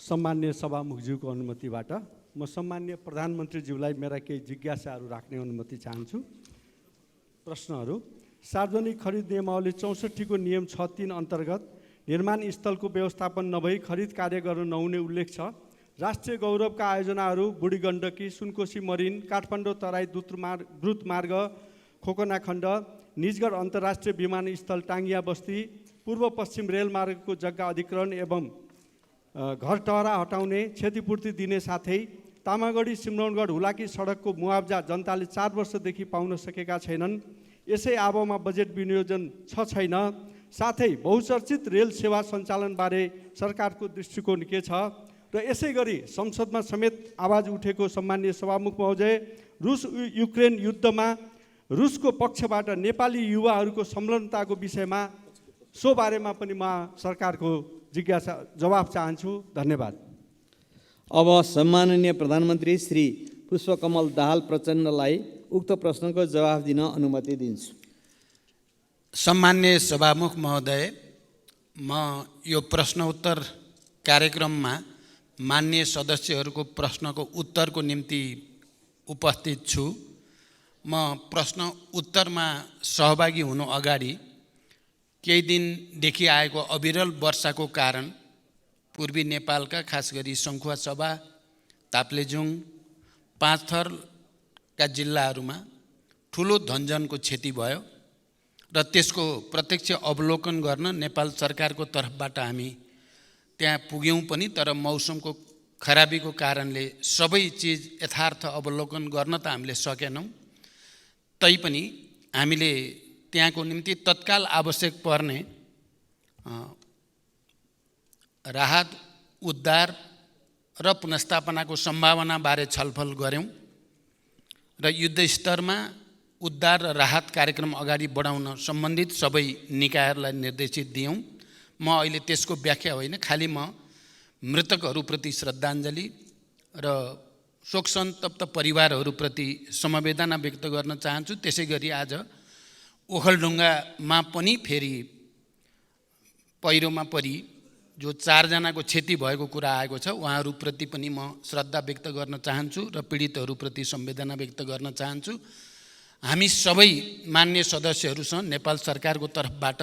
सम्मान्य सभामुखज्यूको अनुमतिबाट म सम्मान्य प्रधानमन्त्रीज्यूलाई मेरा केही जिज्ञासाहरू राख्ने अनुमति चाहन्छु। प्रश्नहरू। सार्वजनिक खरिद नियमावली 64 को नियम 6(3) अन्तर्गत निर्माण स्थलको व्यवस्थापन नभई खरिद कार्य गर्न नहुने उल्लेख छ। राष्ट्रिय गौरवका आयोजनाहरू बुढी गण्डकी, सुनकोशी मरिन, काठमाडौँ तराई द्रुत मार्ग, खोकना खण्ड, निजगढ अन्तर्राष्ट्रिय विमानस्थल टाङ्गिया बस्ती, पूर्व पश्चिम रेलमार्गको जग्गा अधिग्रहण एवं घर टहरा हटाउने क्षतिपूर्ति दिने साथै तामागढी सिमरौनगढ हुलाकी सडकको मुआब्जा जनताले 4 वर्षदेखि पाउन सकेका छैनन्। यसै आबोमा बजेट विनियोजन छैन। साथै बहुचर्चित रेल सेवा सञ्चालनबारे सरकारको दृष्टिकोण के छ र यसै गरी संसदमा समेत आवाज उठेको सम्मान्य सभामुख महोदय, रुस युक्रेन युद्धमा रुसको पक्षबाट नेपाली युवाहरूको संलग्नताको विषयमा सो बारेमा पनि म सरकारको जिज्ञासा जवाफ चाहन्छु। धन्यवाद। अब सम्माननीय प्रधानमन्त्री श्री पुष्पकमल दाहाल प्रचण्डलाई उक्त प्रश्नको जवाफ दिन अनुमति दिन्छु। सम्मान्य सभामुख महोदय, म यो प्रश्न उत्तर कार्यक्रममा मान्य सदस्यहरूको प्रश्नको उत्तरको निम्ति उपस्थित छु। म प्रश्न उत्तरमा सहभागी हुनु अगाडि केही दिनदेखि आएको अविरल वर्षाको कारण पूर्वी नेपालका खास गरी सङ्खुवासभा, ताप्लेजुङ, पाँचथरका जिल्लाहरूमा ठुलो धनजनको क्षति भयो र त्यसको प्रत्यक्ष अवलोकन गर्न नेपाल सरकारको तर्फबाट हामी त्यहाँ पुग्यौँ पनि। तर मौसमको खराबीको कारणले सबै चिज यथार्थ अवलोकन गर्न त हामीले सकेनौँ। तैपनि हामीले त्यहाँको निम्ति तत्काल आवश्यक पर्ने राहत, उद्धार र पुनर्स्थापनाको सम्भावनाबारे छलफल गऱ्यौँ र युद्ध स्तरमा उद्धार र राहत कार्यक्रम अगाडि बढाउन सम्बन्धित सबै निकायहरूलाई निर्देशित दियौँ। म अहिले त्यसको व्याख्या होइन, खालि म मृतकहरूप्रति श्रद्धाञ्जली र शोक सन्तप्त परिवारहरूप्रति समवेदना व्यक्त गर्न चाहन्छु। त्यसै गरी आज ओखलढुङ्गामा पनि फेरि पहिरोमा परि जो 4 जनाको क्षति भएको कुरा आएको छ, उहाँहरूप्रति पनि म श्रद्धा व्यक्त गर्न चाहन्छु र पीडितहरूप्रति संवेदना व्यक्त गर्न चाहन्छु। हामी सबै मान्य सदस्यहरूसँग नेपाल सरकारको तर्फबाट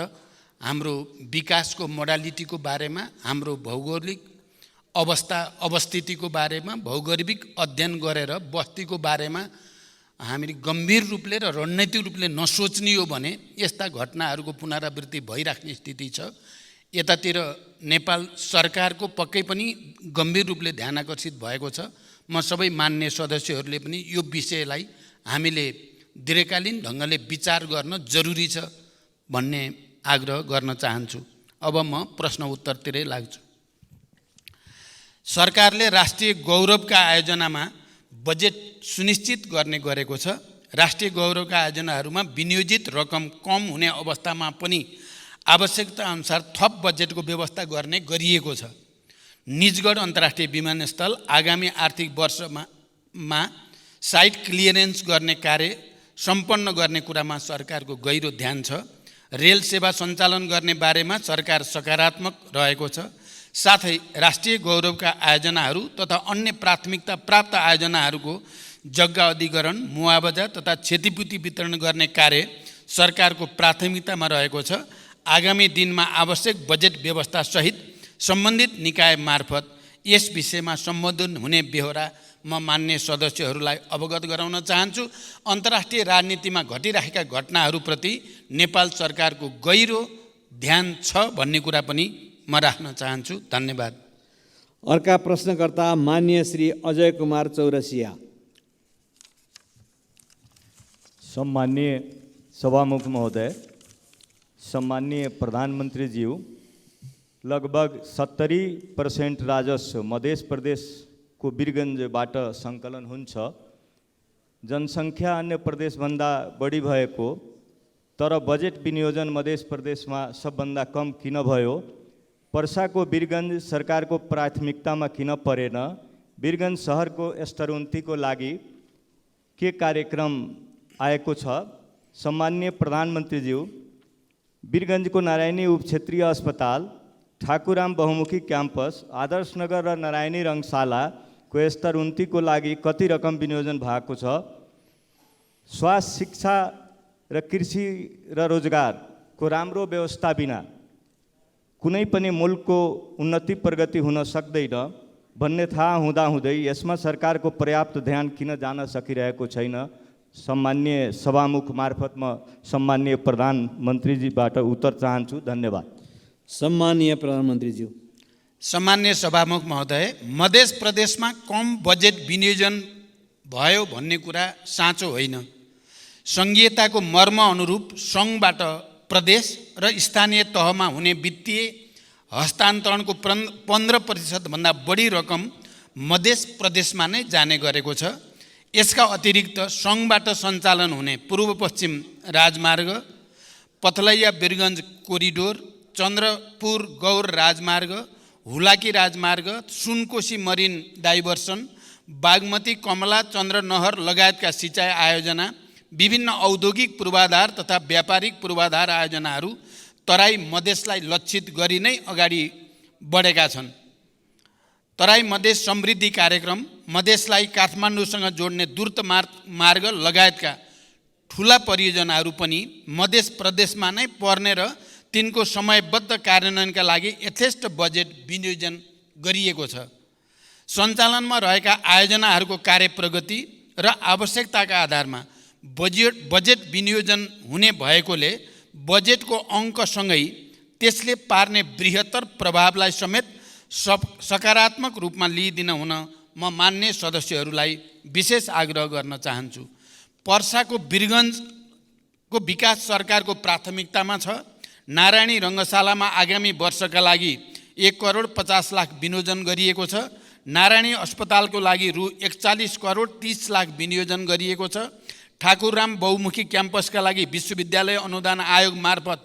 हाम्रो विकासको मोडालिटीको बारेमा, हाम्रो भौगोलिक अवस्थितिको बारेमा भौगोलिक अध्ययन गरेर बस्तीको बारेमा हामीले गम्भीर रूपले र रणनीतिक रूपले नसोच्ने हो भने यस्ता घटनाहरूको पुनरावृत्ति भइराख्ने स्थिति छ। यतातिर नेपाल सरकारको पक्कै पनि गम्भीर रूपले ध्यान आकर्षित भएको छ। म सबै मान्य सदस्यहरूले पनि यो विषयलाई हामीले दीर्घकालीन ढङ्गले विचार गर्न जरुरी छ भन्ने आग्रह गर्न चाहन्छु। अब म प्रश्न उत्तरतिरै लाग्छु। सरकारले राष्ट्रिय गौरवका आयोजनामा बजेट सुनिश्चित गर्ने गरेको छ। राष्ट्रिय गौरवका आयोजनाहरूमा विनियोजित रकम कम हुने अवस्थामा पनि आवश्यकता अनुसार थप बजेटको व्यवस्था गर्ने गरिएको छ। निजगढ अन्तर्राष्ट्रिय विमानस्थल आगामी आर्थिक वर्षमा साइट क्लियरेन्स गर्ने कार्य सम्पन्न गर्ने कुरामा सरकारको गहिरो ध्यान छ। रेल सेवा सञ्चालन गर्ने बारेमा सरकार सकारात्मक रहेको छ। साथै राष्ट्रिय गौरवका आयोजनाहरू तथा अन्य प्राथमिकता प्राप्त आयोजनाहरूको जग्गा अधिग्रहण, मुआवजा तथा क्षतिपूर्ति वितरण गर्ने कार्य सरकारको प्राथमिकतामा रहेको छ। आगामी दिनमा आवश्यक बजेट व्यवस्था सहित सम्बन्धित निकाय मार्फत यस विषयमा सम्बोधन हुने बेहोरा म मान्य सदस्यहरूलाई अवगत गराउन चाहन्छु। अन्तर्राष्ट्रिय राजनीतिमा घटिरहेका घटनाहरूप्रति नेपाल सरकारको गहिरो ध्यान छ भन्ने कुरा पनि म राख्न चाहन्छु। धन्यवाद। अर्का प्रश्नकर्ता मान्य श्री अजय कुमार चौरसिया। सम्मान्य सभामुख महोदय, सम्मान्य प्रधानमन्त्रीज्यू, लगभग 70% राजस्व मध्य प्रदेशको वीरगञ्जबाट सङ्कलन हुन्छ। जनसङ्ख्या अन्य प्रदेशभन्दा बढी भएको तर बजेट विनियोजन मध्य प्रदेशमा सबभन्दा कम किन भयो? पर्साको वीरगञ्ज सरकारको प्राथमिकतामा किन परेन? वीरगञ्ज सहरको स्तरोन्नतिको लागि के कार्यक्रम आएको छ? सम्मान्य प्रधानमन्त्रीज्यू, वीरगञ्जको नारायणी उपक्षेत्रीय अस्पताल ठाकुराम बहुमुखी क्याम्पस आदर्शनगर र नारायणी रङशालाको स्तर उन्नतिको लागि कति रकम विनियोजन भएको छ? स्वास्थ्य, शिक्षा र कृषि र रोजगारको राम्रो व्यवस्था बिना कुनै पनि मुलुकको उन्नति प्रगति हुन सक्दैन भन्ने थाहा हुँदाहुँदै यसमा सरकारको पर्याप्त ध्यान किन जान सकिरहेको छैन? सम्माननीय सभामुख मार्फत म सम्माननीय प्रधानमन्त्रीजीबाट उत्तर चाहन्छु। धन्यवाद। सम्माननीय प्रधानमन्त्रीज्यू। सम्मान्य सभामुख महोदय, मध्य प्रदेशमा कम बजेट विनियोजन भयो भन्ने कुरा साँचो होइन। सङ्घीयताको मर्म अनुरूप सङ्घबाट प्रदेश र स्थानीय तहमा हुने वित्तीय हस्तान्तरणको 15% भन्दा बढी रकम मध्य प्रदेशमा नै जाने गरेको छ। यसका अतिरिक्त सङ्घबाट सञ्चालन हुने पूर्व पश्चिम राजमार्ग, पथलैया वीरगञ्ज कोरिडोर, चन्द्रपुर गौर राजमार्ग, हुलाकी राजमार्ग, सुनकोशी मरिन डाइभर्सन, बागमती कमला चन्द्र नहर लगायतका सिँचाइ आयोजना, विभिन्न औद्योगिक पूर्वाधार तथा व्यापारिक पूर्वाधार आयोजनाहरू तराई मधेसलाई लक्षित गरी नै अगाडि बढेका छन्। तराई मधेस समृद्धि कार्यक्रम, मधेसलाई काठमाडौँसँग जोड्ने द्रुत मार्ग लगायतका ठुला परियोजनाहरू पनि मध्य प्रदेशमा नै पर्ने र तिनको समयबद्ध कार्यान्वयनका लागि यथेष्ट बजेट विनियोजन गरिएको छ। सञ्चालनमा रहेका आयोजनाहरूको कार्यप्रगति र आवश्यकताका आधारमा बजेट विनियोजन हुने भएकोले बजेटको अङ्कसँगै त्यसले पार्ने बृहत्तर प्रभावलाई समेत सकारात्मक रूपमा लिइदिन हुन म मान्य सदस्यहरूलाई विशेष आग्रह गर्न चाहन्छु। पर्साको वीरगञ्जको विकास सरकारको प्राथमिकतामा छ। नारायणी रङ्गशालामा आगामी वर्षका लागि 1,50,00,000 विनियोजन गरिएको छ। नारायणी अस्पतालको लागि रु 41,30,00,000 विनियोजन गरिएको छ। ठाकुरराम बहुमुखी क्याम्पसका लागि विश्वविद्यालय अनुदान आयोग मार्फत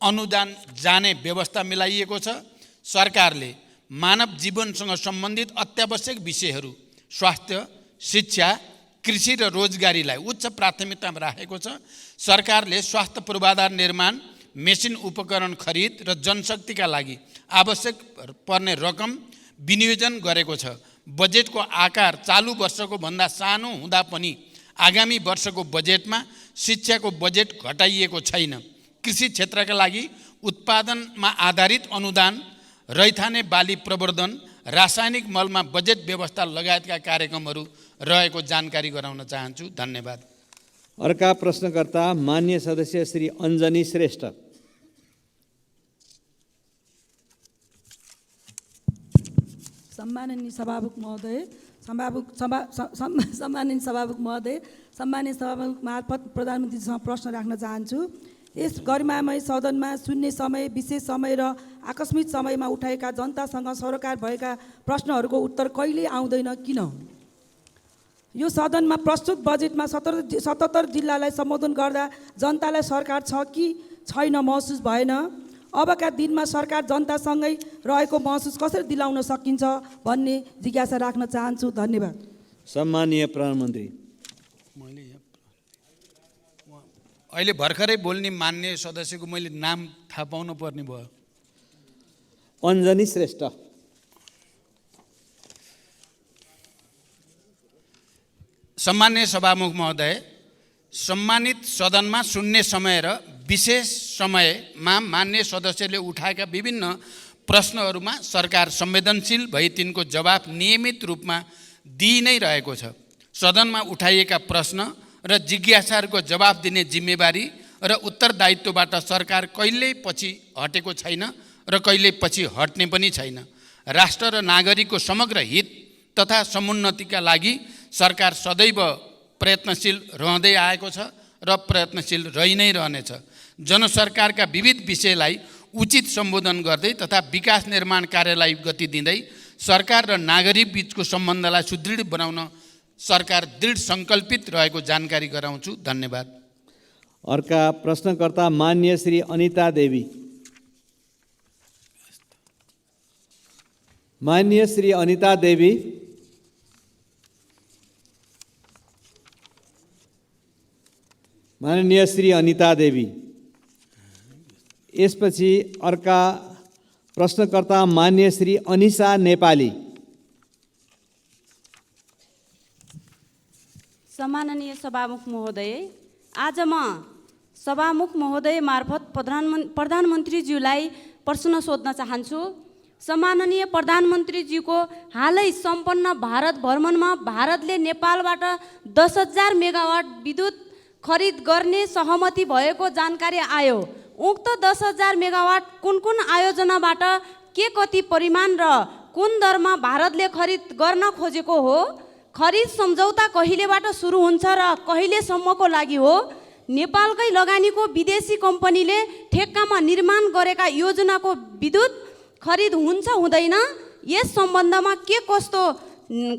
अनुदान जाने व्यवस्था मिलाइएको छ। सरकारले मानव जीवनसँग सम्बन्धित अत्यावश्यक विषयहरू स्वास्थ्य, शिक्षा, कृषि र रोजगारीलाई उच्च प्राथमिकतामा राखेको छ। सरकारले स्वास्थ्य पूर्वाधार निर्माण, मेसिन उपकरण खरिद र जनशक्तिका लागि आवश्यक पर्ने रकम विनियोजन गरेको छ। बजेटको आकार चालु वर्षको भन्दा सानो हुँदा पनि आगामी वर्षको बजेटमा शिक्षाको बजेट घटाइएको छैन। कृषि क्षेत्रका लागि उत्पादनमा आधारित अनुदान, रैथाने बाली प्रवर्धन, रासायनिक मलमा बजेट व्यवस्था लगायतका कार्यक्रमहरू रहेको जानकारी गराउन चाहन्छु। धन्यवाद। अर्का प्रश्नकर्ता मान्य सदस्य श्री अञ्जनी श्रेष्ठ। सम्माननीय सभामुख महोदय, सम्माननीय सभामुख महोदय, सम्माननीय सभामुख मार्फत प्रधानमन्त्रीसँग प्रश्न राख्न चाहन्छु। यस गरिमामय सदनमा शून्य समय, विशेष समय र आकस्मिक समयमा उठाएका जनतासँग सरोकार भएका प्रश्नहरूको उत्तर कहिले आउँदैन, किन? यो सदनमा प्रस्तुत बजेटमा 77 जिल्लालाई सम्बोधन गर्दा जनतालाई सरकार छ कि छैन महसुस भएन। अबका दिनमा सरकार जनतासँगै रहेको महसुस कसरी दिलाउन सकिन्छ भन्ने जिज्ञासा राख्न चाहन्छु। धन्यवाद। सम्माननीय प्रधानमन्त्री। अहिले भर्खरै बोल्ने मान्य सदस्यको मैले नाम थाहा पाउनु पर्ने भयो। अञ्जनी श्रेष्ठ। सम्मान्य सभामुख महोदय, सम्मानित सदनमा शून्य समय र विशेष समयमा मान्य सदस्यले उठाएका विभिन्न प्रश्नहरूमा सरकार संवेदनशील भई तिनको जवाफ नियमित रूपमा दिइ नै रहेको छ। सदनमा उठाइएका प्रश्न र जिज्ञासाहरूको जवाफ दिने जिम्मेवारी र उत्तरदायित्वबाट सरकार कहिल्यै पछि हटेको छैन र कहिल्यै पछि हट्ने पनि छैन। राष्ट्र र नागरिकको समग्र हित तथा समुन्नतिका लागि सरकार सदैव प्रयत्नशील रहँदै आएको छ र प्रयत्नशील रहि नै रहनेछ। जनसरकारका विविध विषयलाई उचित सम्बोधन गर्दै तथा विकास निर्माण कार्यलाई गति दिँदै सरकार र नागरिक बीचको सम्बन्धलाई सुदृढ बनाउन सरकार दृढ सङ्कल्पित रहेको जानकारी गराउँछु। धन्यवाद। अर्का प्रश्नकर्ता मान्य श्री अनिता देवी। मान्य श्री अनिता देवी। माननीय श्री अनिता देवी। यसपछि अर्का प्रश्नकर्ता मान्य श्री अनिशा नेपाली। सम्माननीय सभामुख महोदय, आज म सभामुख महोदय मार्फत प्रधानमन्त्रीज्यूलाई प्रश्न सोध्न चाहन्छु। सम्माननीय प्रधानमन्त्रीज्यूको हालै सम्पन्न भारत भ्रमणमा भारतले नेपालबाट 10,000 मेगावाट विद्युत खरिद गर्ने सहमति भएको जानकारी आयो। उक्त 10,000 मेगावाट कुन कुन आयोजनाबाट, के कति परिमाण र कुन दरमा भारतले खरिद गर्न खोजेको हो? खरिद सम्झौता कहिलेबाट सुरु हुन्छ र कहिलेसम्मको लागि हो? नेपालकै लगानीको विदेशी कम्पनीले ठेक्कामा निर्माण गरेका योजनाको विद्युत खरिद हुन्छ हुँदैन? यस सम्बन्धमा के कस्तो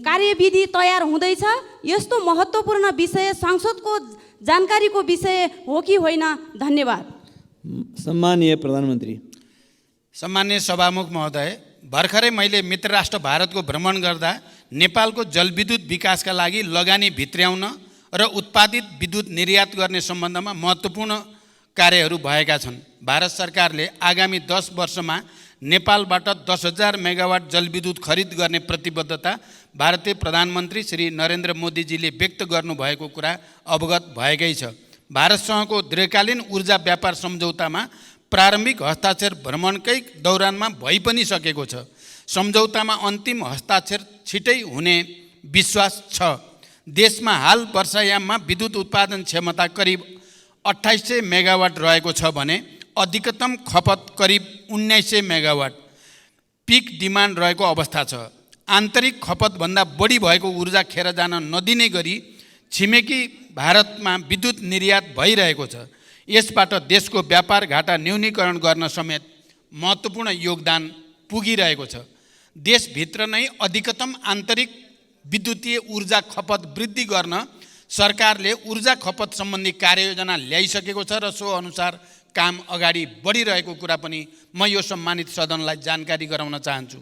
कार्यविधि तयार हुँदैछ? यस्तो महत्त्वपूर्ण विषय संसदको जानकारीको विषय हो कि होइन? धन्यवाद। सम्मानीय प्रधानमन्त्री। सम्मान्य सभामुख महोदय, भर्खरै मैले मित्र राष्ट्र भारतको भ्रमण गर्दा नेपालको जलविद्युत विकासका लागि लगानी भित्र्याउन र उत्पादित विद्युत निर्यात गर्ने सम्बन्धमा महत्त्वपूर्ण कार्यहरू भएका छन्। भारत सरकारले आगामी 10 वर्षमा नेपालबाट 10,000 मेगावाट जलविद्युत खरिद गर्ने प्रतिबद्धता भारतीय प्रधानमन्त्री श्री नरेन्द्र मोदीजीले व्यक्त गर्नुभएको कुरा अवगत भएकै छ। भारतसँगको दीर्घकालीन ऊर्जा व्यापार सम्झौतामा प्रारम्भिक हस्ताक्षर भ्रमणकै दौरानमा भइ पनि सकेको छ। सम्झौतामा अन्तिम हस्ताक्षर छिटै हुने विश्वास छ। देशमा हाल वर्षायाममा विद्युत उत्पादन क्षमता करिब 2800 मेगावाट रहेको छ भने अधिकतम खपत करिब 1900 मेगावाट पिक डिमान्ड रहेको अवस्था छ। आन्तरिक खपतभन्दा बढी भएको ऊर्जा खेर जान नदिने गरी छिमेकी भारतमा विद्युत निर्यात भइरहेको छ। यसबाट देशको व्यापार घाटा न्यूनीकरण गर्न समेत महत्त्वपूर्ण योगदान पुगिरहेको छ। देशभित्र नै अधिकतम आन्तरिक विद्युतीय ऊर्जा खपत वृद्धि गर्न सरकारले ऊर्जा खपत सम्बन्धी कार्ययोजना ल्याइसकेको छ र सो अनुसार काम अगाडि बढिरहेको कुरा पनि म यो सम्मानित सदनलाई जानकारी गराउन चाहन्छु।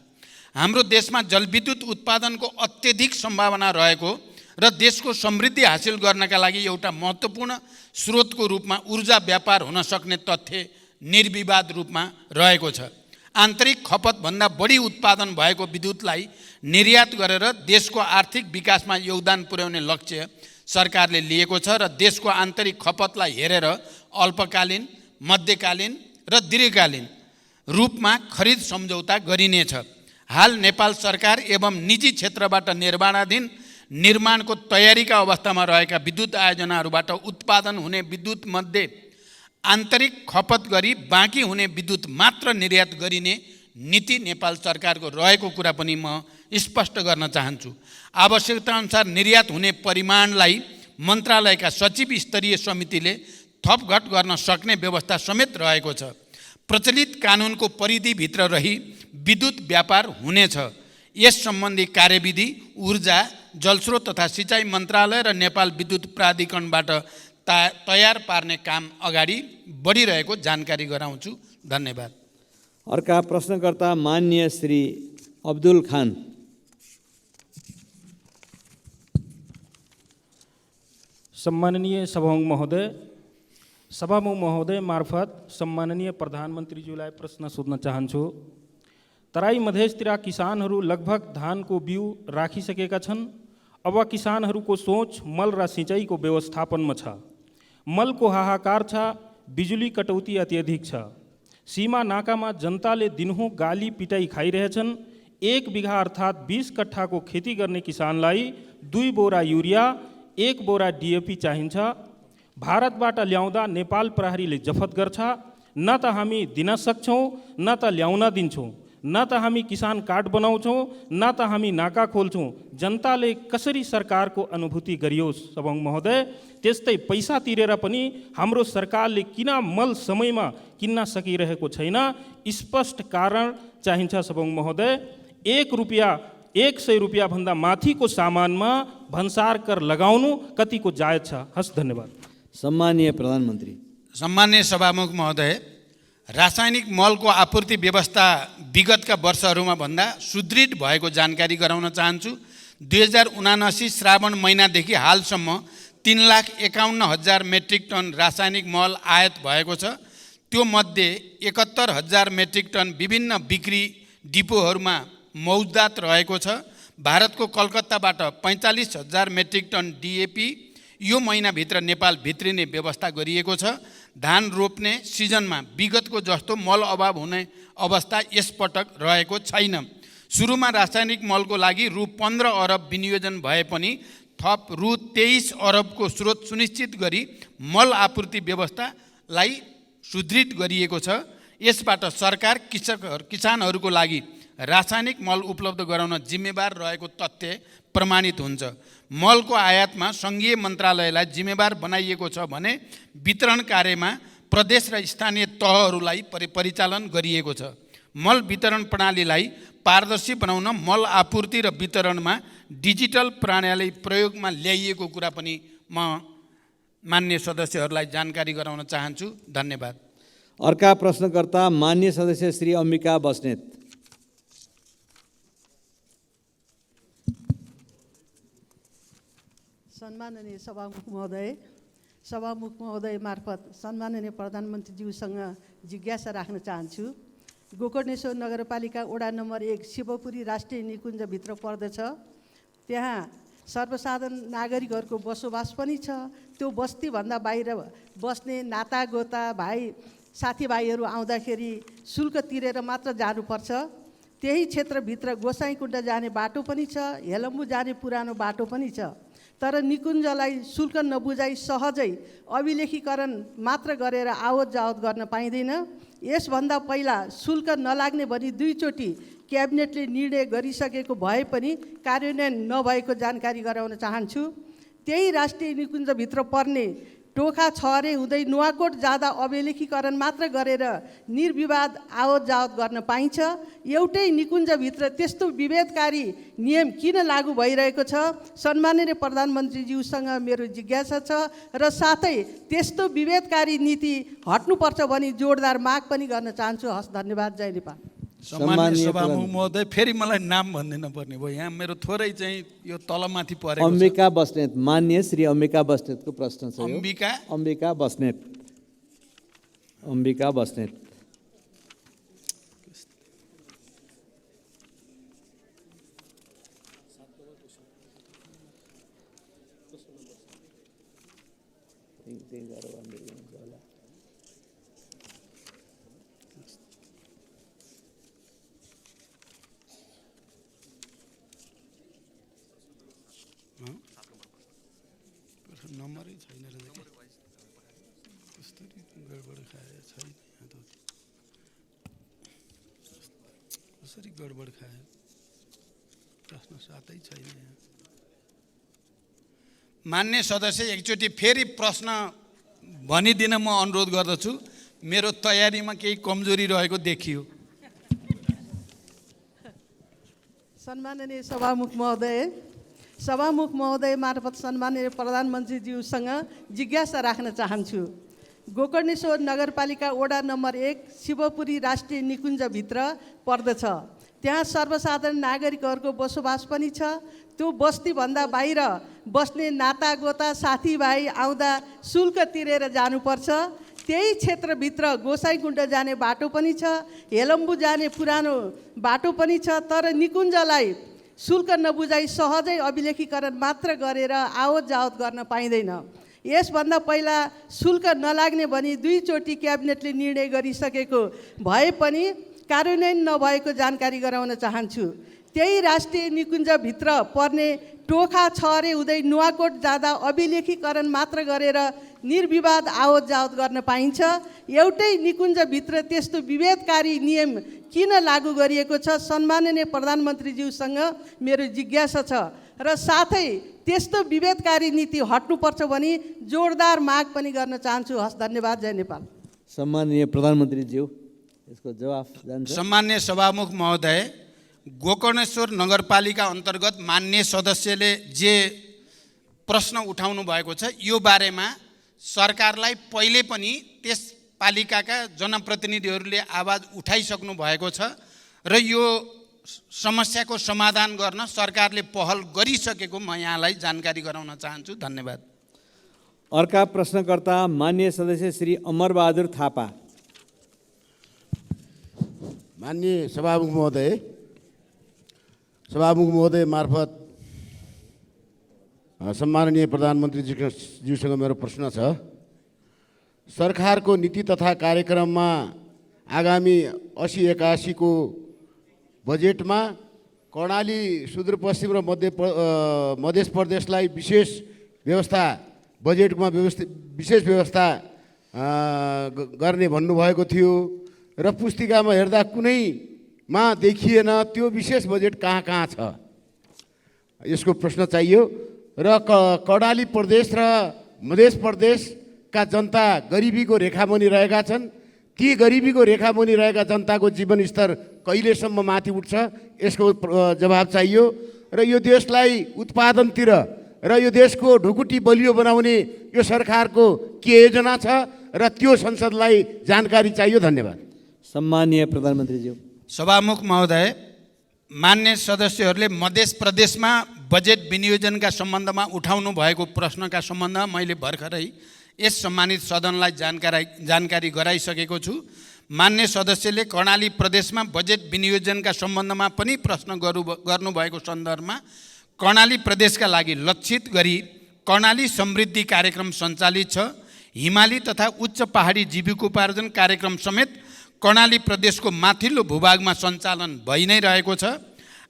हाम्रो देशमा जलविद्युत उत्पादनको अत्यधिक सम्भावना रहेको र देशको समृद्धि हासिल गर्नका लागि एउटा महत्त्वपूर्ण स्रोतको रूपमा ऊर्जा व्यापार हुन सक्ने तथ्य निर्विवाद रूपमा रहेको छ। आन्तरिक खपतभन्दा बढी उत्पादन भएको विद्युतलाई निर्यात गरेर देशको आर्थिक विकासमा योगदान पुर्याउने लक्ष्य सरकारले लिएको छ र देशको आन्तरिक खपतलाई हेरेर अल्पकालीन, मध्यकालीन र दीर्घकालीन रूपमा खरिद सम्झौता गरिनेछ। हाल नेपाल सरकार एवं निजी क्षेत्रबाट निर्माणाधीन निर्माणको तयारीका अवस्थामा रहेका विद्युत आयोजनाहरूबाट उत्पादन हुने विद्युत मध्ये आन्तरिक खपत गरी बाँकी हुने विद्युत मात्र निर्यात गरिने नीति नेपाल सरकारको रहेको कुरा पनि म स्पष्ट गर्न चाहन्छु। आवश्यकताअनुसार निर्यात हुने परिमाणलाई मन्त्रालयका सचिव स्तरीय समितिले थपघट गर्न सक्ने व्यवस्था समेत रहेको छ। प्रचलित कानुनको परिधिभित्र रही विद्युत व्यापार हुनेछ। यस सम्बन्धी कार्यविधि ऊर्जा, जलस्रोत तथा सिँचाइ मन्त्रालय र नेपाल विद्युत प्राधिकरणबाट तयार पार्ने काम अगाडि बढिरहेको जानकारी गराउँछु। धन्यवाद। अर्का प्रश्नकर्ता मान्य श्री अब्दुल खान। सम्माननीय सभामुख महोदय मार्फत सम्माननीय प्रधानमन्त्रीज्यूलाई प्रश्न सोध्न चाहन्छु। तराई मधेसतिर किसानहरू लगभग धानको बिउ राखिसकेका छन्। अब किसानहरूको सोच मल र सिँचाइको व्यवस्थापनमा छ। मलको हाहाकार छ, बिजुली कटौती अत्यधिक छ। सीमा नाकामा जनताले दिनहुँ गाली पिटाई खाइरहेछन्। 1 बिघा अर्थात् 20 कट्ठाको खेती गर्ने किसानलाई 2 बोरा युरिया, 1 बोरा DAP चाहिन्छ। भारतबाट ल्याउँदा नेपाल प्रहरीले जफत गर्छ। न त हामी दिन सक्छौँ, न त ल्याउन दिन्छौँ, न त हामी किसान कार्ड बनाउँछौँ, न त हामी नाका खोल्छौँ। जनताले कसरी सरकारको अनुभूति गरियोस् सभामुख महोदय? त्यस्तै पैसा तिरेर पनि हाम्रो सरकारले किन मल समयमा किन्न सकिरहेको छैन? स्पष्ट कारण चाहिन्छ सभामुख महोदय। 100 रुपियाँ भन्दा माथिको सामानमा भन्सार कर लगाउनु कतिको जायज छ? हस्, धन्यवाद। सम्मानीय प्रधानमन्त्री। सम्मान्य सभामुख महोदय, रासायनिक मलको आपूर्ति व्यवस्था विगतका वर्षहरूमा भन्दा सुदृढ भएको जानकारी गराउन चाहन्छु। 2079 श्रावण महिनादेखि हालसम्म 3,51,000 मेट्रिक टन रासायनिक मल आयात भएको छ। त्यो मध्ये 71,000 मेट्रिक टन विभिन्न बिक्री डिपोहरूमा मौजदात रहेको छ। भारतको कलकत्ताबाट 45,000 मेट्रिक टन डिएपी यो महिनाभित्र नेपाल भित्रिने व्यवस्था गरिएको छ। धान रोप्ने सिजनमा विगतको जस्तो मल अभाव हुने अवस्था यसपटक रहेको छैन। सुरुमा रासायनिक मलको लागि रु 15 अरब विनियोजन भए पनि थप रु 23 अरबको स्रोत सुनिश्चित गरी मल आपूर्ति व्यवस्थालाई सुदृढ गरिएको छ। यसबाट सरकार किसानहरूको लागि रासायनिक मल उपलब्ध गराउन जिम्मेवार रहेको तथ्य प्रमाणित हुन्छ। मलको आयातमा सङ्घीय मन्त्रालयलाई जिम्मेवार बनाइएको छ भने वितरण कार्यमा प्रदेश र स्थानीय तहहरूलाई परिचालन गरिएको छ। मल वितरण प्रणालीलाई पारदर्शी बनाउन मल आपूर्ति र वितरणमा डिजिटल प्रणाली प्रयोगमा ल्याइएको कुरा पनि म मान्य सदस्यहरूलाई जानकारी गराउन चाहन्छु। धन्यवाद। अर्का प्रश्नकर्ता मान्य सदस्य श्री अम्बिका बस्नेत। सम्माननीय सभामुख महोदय मार्फत सम्माननीय प्रधानमन्त्रीज्यूसँग जिज्ञासा राख्न चाहन्छु। गोकर्णेश्वर नगरपालिका वडा नम्बर 1 शिवपुरी राष्ट्रिय निकुञ्जभित्र पर्दछ। त्यहाँ सर्वसाधारण नागरिकहरूको बसोबास पनि छ। त्यो बस्तीभन्दा बाहिर बस्ने नातागोता भाइ साथीभाइहरू आउँदाखेरि शुल्क तिरेर मात्र जानुपर्छ। त्यही क्षेत्रभित्र गोसाइँकुण्ड जाने बाटो पनि छ, हेलम्बु जाने पुरानो बाटो पनि छ। तर निकुञ्जलाई शुल्क नबुझाइ सहजै अभिलेखीकरण मात्र गरेर आवत जावत गर्न पाइँदैन। यसभन्दा पहिला शुल्क नलाग्ने भनी 2 चोटि क्याबिनेटले निर्णय गरिसकेको भए पनि कार्यान्वयन नभएको जानकारी गराउन चाहन्छु। त्यही राष्ट्रिय निकुञ्जभित्र पर्ने टोखा छहरे हुँदै नुवाकोट जाँदा अभिलेखीकरण मात्र गरेर निर्विवाद आवत जावत गर्न पाइन्छ। एउटै निकुञ्जभित्र त्यस्तो विभेदकारी नियम किन लागू भइरहेको छ? सम्माननीय प्रधानमन्त्रीज्यूसँग मेरो जिज्ञासा छ र साथै त्यस्तो विभेदकारी नीति हट्नुपर्छ भनी जोडदार माग पनि गर्न चाहन्छु। हस्, धन्यवाद। जय नेपाल। सम्माननीय सभामुख महोदय, फेरि मलाई नाम भनिदिनु पर्ने भयो। यहाँ मेरो थोरै चाहिँ यो तलमाथि परेको छ। अम्बिका बस्नेत, मान्य श्री अम्बिका बस्नेतको प्रश्न छ। अम्बिका बस्नेत। अम्बिका बस्नेत। नम्बरै छैन रहेछ। कसरी गडबड खाए छैन, कसरी गडबड खाए, प्रश्न साथै छैन। मान्य सदस्य, एकचोटि फेरि प्रश्न भनिदिन म अनुरोध गर्दछु। मेरो तयारीमा केही कमजोरी रहेको देखियो। सम्माननीय सभामुख महोदय मार्फत सम्माननीय प्रधानमन्त्रीज्यूसँग जिज्ञासा राख्न चाहन्छु। गोकर्णेश्वर नगरपालिका वडा नम्बर 1 शिवपुरी राष्ट्रिय निकुञ्जभित्र पर्दछ। त्यहाँ सर्वसाधारण नागरिकहरूको बसोबास पनि छ। त्यो बस्तीभन्दा बाहिर बस्ने नातागोता साथीभाइ आउँदा शुल्क तिरेर जानुपर्छ। त्यही क्षेत्रभित्र गोसाइँकुण्ड जाने बाटो पनि छ, हेलम्बु जाने पुरानो बाटो पनि छ। तर निकुञ्जलाई शुल्क नबुझाइ सहजै अभिलेखीकरण मात्र गरेर आवत जावत गर्न पाइँदैन। यसभन्दा पहिला शुल्क नलाग्ने भनी 2 चोटि क्याबिनेटले निर्णय गरिसकेको भए पनि कार्यान्वयन नभएको जानकारी गराउन चाहन्छु। त्यही राष्ट्रिय निकुञ्जभित्र पर्ने टोखा छहरे हुँदै नुवाकोट जाँदा अभिलेखीकरण मात्र गरेर निर्विवाद आवत जावत गर्न पाइन्छ। एउटै निकुञ्जभित्र त्यस्तो विभेदकारी नियम किन लागू गरिएको छ? सम्माननीय प्रधानमन्त्रीज्यूसँग मेरो जिज्ञासा छ र साथै त्यस्तो विभेदकारी नीति हट्नुपर्छ भनी जोडदार माग पनि गर्न चाहन्छु। हस्, धन्यवाद। जय नेपाल। सम्माननीय प्रधानमन्त्रीज्यू, यसको जवाफ जान्छ। सम्मान्य सभामुख महोदय, गोकर्णेश्वर नगरपालिका अन्तर्गत मान्य सदस्यले जे प्रश्न उठाउनु भएको छ यो बारेमा सरकारलाई पहिले पनि त्यस पालिकाका जनप्रतिनिधिहरूले आवाज उठाइसक्नु भएको छ र यो समस्याको समाधान गर्न सरकारले पहल गरिसकेको म यहाँलाई जानकारी गराउन चाहन्छु। धन्यवाद। अर्का प्रश्नकर्ता मान्य सदस्य श्री अमरबहादुर थापा। माननीय सभामुख महोदय मार्फत सम्माननीय प्रधानमन्त्रीज्यूसँग मेरो प्रश्न छ। सरकारको नीति तथा कार्यक्रममा आगामी 80-81 को बजेटमा कर्णाली सुदूरपश्चिम र मध्य प्रदेशलाई विशेष व्यवस्था बजेटमा विशेष व्यवस्था गर्ने भन्नुभएको थियो र पुस्तिकामा हेर्दा कुनैमा देखिएन त्यो विशेष बजेट कहाँ कहाँ छ, यसको प्रश्न चाहियो। र कर्णाली प्रदेश र मध्य प्रदेशका जनता गरिबीको रेखामुनि रहेका छन्। ती गरिबीको रेखामुनि रहेका जनताको जीवनस्तर कहिलेसम्म माथि उठ्छ, यसको जवाब चाहियो। र यो देशलाई उत्पादनतिर र यो देशको ढुकुटी बलियो बनाउने यो सरकारको के योजना छ र त्यो संसदलाई जानकारी चाहियो। धन्यवाद। सम्माननीय प्रधानमन्त्रीज्यू। सभामुख महोदय, मान्य सदस्यहरूले मध्य प्रदेशमा बजेट विनियोजनका सम्बन्धमा उठाउनु भएको प्रश्नका सम्बन्धमा मैले भर्खरै यस सम्मानित सदनलाई जानकारी गराइसकेको छु। मान्य सदस्यले कर्णाली प्रदेशमा बजेट विनियोजनका सम्बन्धमा पनि प्रश्न गर्नुभएको सन्दर्भमा कर्णाली प्रदेशका लागि लक्षित गरी कर्णाली समृद्धि कार्यक्रम सञ्चालित छ। हिमाली तथा उच्च पहाडी जीविकोपार्जन कार्यक्रम समेत कर्णाली प्रदेशको माथिल्लो भूभागमा सञ्चालन भइ नै रहेको छ।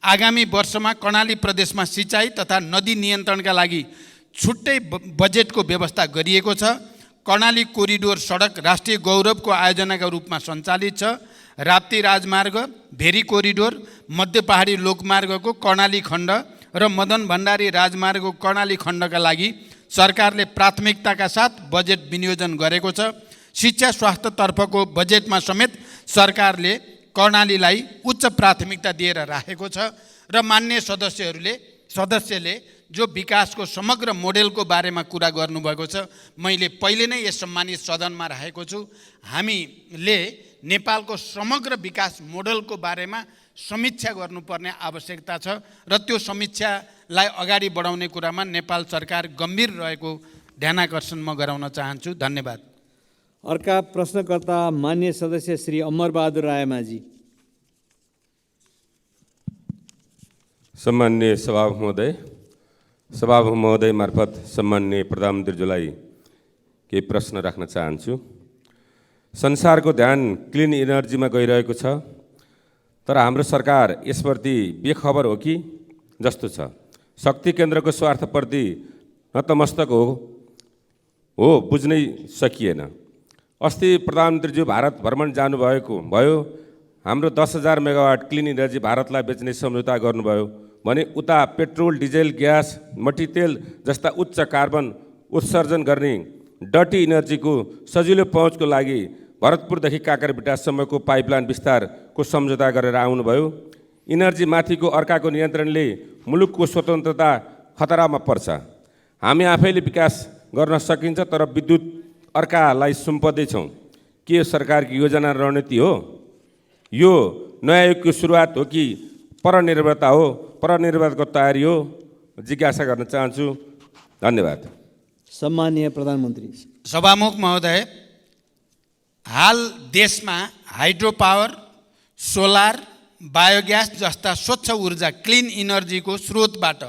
आगामी वर्षमा कर्णाली प्रदेशमा सिँचाइ तथा नदी नियन्त्रणका लागि छुट्टै बजेटको व्यवस्था गरिएको छ। कर्णाली कोरिडोर सडक राष्ट्रिय गौरवको आयोजनाका रूपमा सञ्चालित छ। राप्ती राजमार्ग, भेरी कोरिडोर, मध्य पहाडी लोकमार्गको कर्णाली खण्ड र मदन भण्डारी राजमार्गको कर्णाली खण्डका लागि सरकारले प्राथमिकताका साथ बजेट विनियोजन गरेको छ। शिक्षा स्वास्थ्यतर्फको बजेटमा समेत सरकारले कर्णालीलाई उच्च प्राथमिकता दिएर राखेको छ। र मान्य सदस्यले जो विकासको समग्र मोडेलको बारेमा कुरा गर्नुभएको छ, मैले पहिले नै यस सम्मानित सदनमा राखेको छु। हामीले नेपालको समग्र विकास मोडेलको बारेमा समीक्षा गर्नुपर्ने आवश्यकता छ र त्यो समीक्षालाई अगाडि बढाउने कुरामा नेपाल सरकार गम्भीर रहेको ध्यानाकर्षण म गराउन चाहन्छु। धन्यवाद। अर्का प्रश्नकर्ता मान्य सदस्य श्री अमरबहादुर रायमाझी। सम्माननीय सभामुख महोदय मार्फत सम्माननीय प्रधानमन्त्रीज्यूलाई केही प्रश्न राख्न चाहन्छु। संसारको ध्यान क्लिन इनर्जीमा गइरहेको छ, तर हाम्रो सरकार यसप्रति बेखबर हो कि जस्तो छ। शक्ति केन्द्रको स्वार्थप्रति नतमस्तक हो बुझ्नै सकिएन। अस्ति प्रधानमन्त्रीज्यू भारत भ्रमण भयो। हाम्रो 10,000 मेगावाट क्लिन इनर्जी भारतलाई बेच्ने सम्झौता गर्नुभयो भने उता पेट्रोल, डिजेल, ग्यास, मट्टीतेल जस्ता उच्च कार्बन उत्सर्जन गर्ने डटी इनर्जीको सजिलो पहुँचको लागि भरतपुरदेखि काँकरबिटासम्मको पाइपलाइन विस्तारको सम्झौता गरेर आउनुभयो। इनर्जी माथिको अर्काको नियन्त्रणले मुलुकको स्वतन्त्रता खतरामा पर्छ। हामी आफैले विकास गर्न सकिन्छ, तर विद्युत अर्कालाई सुम्पदैछौँ। के सरकारको योजना रणनीति हो? यो नयाँ युगको सुरुवात हो कि परनिर्भरता हो? परनिर्भरताको तयारी हो? जिज्ञासा गर्न चाहन्छु। धन्यवाद। सम्माननीय प्रधानमन्त्री। सभामुख महोदय, हाल देशमा हाइड्रो पावर, सोलर, बायोग्यास जस्ता स्वच्छ ऊर्जा क्लिन इनर्जीको स्रोतबाट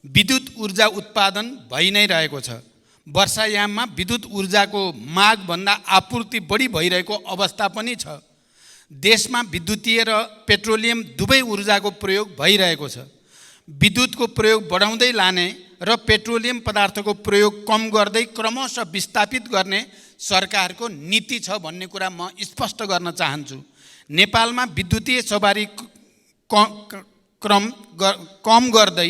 विद्युत ऊर्जा उत्पादन भइ नै रहेको छ। वर्षायाममा विद्युत ऊर्जाको मागभन्दा आपूर्ति बढी भइरहेको अवस्था पनि छ। देशमा विद्युतीय र पेट्रोलियम दुवै ऊर्जाको प्रयोग भइरहेको छ। विद्युतको प्रयोग बढाउँदै लाने र पेट्रोलियम पदार्थको प्रयोग कम गर्दै क्रमशः विस्थापित गर्ने सरकारको नीति छ भन्ने कुरा म स्पष्ट गर्न चाहन्छु। नेपालमा विद्युतीय सवारी कम गर्दै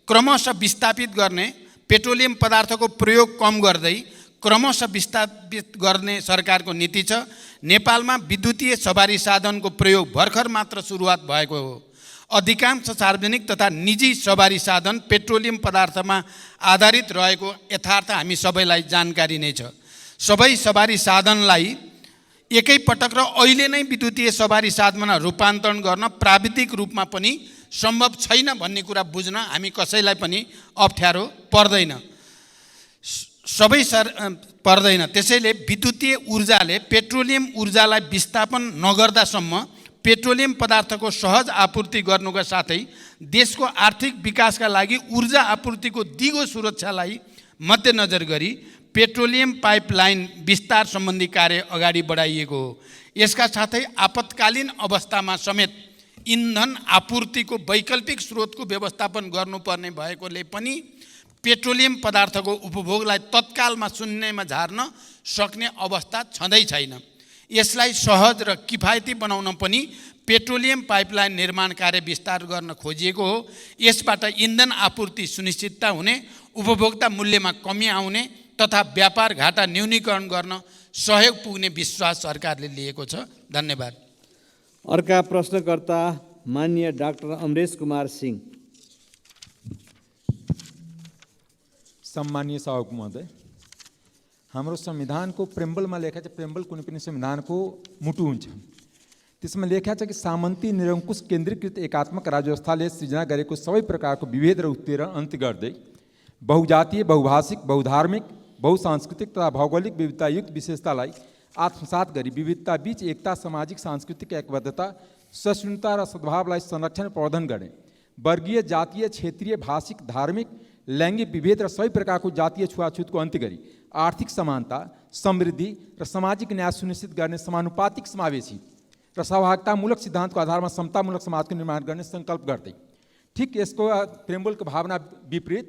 क्रमशः विस्थापित गर्ने, पेट्रोलियम पदार्थको प्रयोग कम गर्दै क्रमशः विस्थापित गर्ने सरकारको नीति छ। नेपालमा विद्युतीय सवारी साधनको प्रयोग भर्खर मात्र सुरुवात भएको हो। अधिकांश सार्वजनिक तथा निजी सवारी साधन पेट्रोलियम पदार्थमा आधारित रहेको यथार्थ हामी सबैलाई जानकारी नै छ। सबै सवारी साधनलाई एकैपटक र अहिले नै विद्युतीय सवारी साधनमा रूपान्तरण गर्न प्राविधिक रूपमा पनि सम्भव छैन भन्ने कुरा बुझ्न हामी कसैलाई पनि अप्ठ्यारो पर्दैन। त्यसैले विद्युतीय ऊर्जाले पेट्रोलियम ऊर्जालाई विस्थापन नगर्दासम्म पेट्रोलियम पदार्थको सहज आपूर्ति गर्नुका साथै देशको आर्थिक विकासका लागि ऊर्जा आपूर्तिको दिगो सुरक्षालाई मध्यनजर गरी पेट्रोलियम पाइपलाइन विस्तार सम्बन्धी कार्य अगाडि बढाइएको हो। यसका साथै आपतकालीन अवस्थामा समेत इन्धन आपूर्तिको वैकल्पिक स्रोतको व्यवस्थापन गर्नुपर्ने भएकोले पनि पेट्रोलियम पदार्थको उपभोगलाई तत्कालमा शून्यमा झार्न सक्ने अवस्था छँदै छैन। यसलाई सहज र किफायती बनाउन पनि पेट्रोलियम पाइपलाइन निर्माण कार्य विस्तार गर्न खोजिएको हो। यसबाट इन्धन आपूर्ति सुनिश्चितता हुने, उपभोक्ता मूल्यमा कमी आउने तथा व्यापार घाटा न्यूनीकरण गर्न सहयोग पुग्ने विश्वास सरकारले लिएको छ। धन्यवाद। अर्का प्रश्नकर्ता माननीय डाक्टर अमरेश कुमार सिंह। सम्मानीय सभामुख महोदय, हाम्रो संविधानको प्रेम्बलमा लेखा छ, प्रेम्बल कुनै पनि संविधानको मुटु हुन्छ। त्यसमा लेखा छ कि सामन्ती निरङ्कुश केन्द्रीकृत एकात्मक राज्य व्यवस्थाले सृजना गरेको सबै प्रकारको विभेद र उत्पीडन अन्त्य गर्दै बहुजातीय, बहुभाषिक, बहुधार्मिक, बहुसांस्कृतिक तथा भौगोलिक विविधतायुक्त विशेषतालाई आत्मसात गरी विविधता बीच एकता, सामाजिक सांस्कृतिक एकबद्धता, सहिष्णुता र सद्भावलाई संरक्षण प्रवर्धन गर्ने, वर्गीय, जातीय, क्षेत्रीय, भाषिक, धार्मिक, लैंगिक विभेद र सबै प्रकारको जातीय छुवाछुतको अन्त्य गरी आर्थिक समानता, समृद्धि र सामाजिक न्याय सुनिश्चित गर्ने समानुपातिक, समावेशी र सहभागितामूलक सिद्धान्तको आधारमा समतामूलक समाजको निर्माण गर्ने सङ्कल्प गर्दै, ठिक यसको प्रेम्बलको भावना विपरीत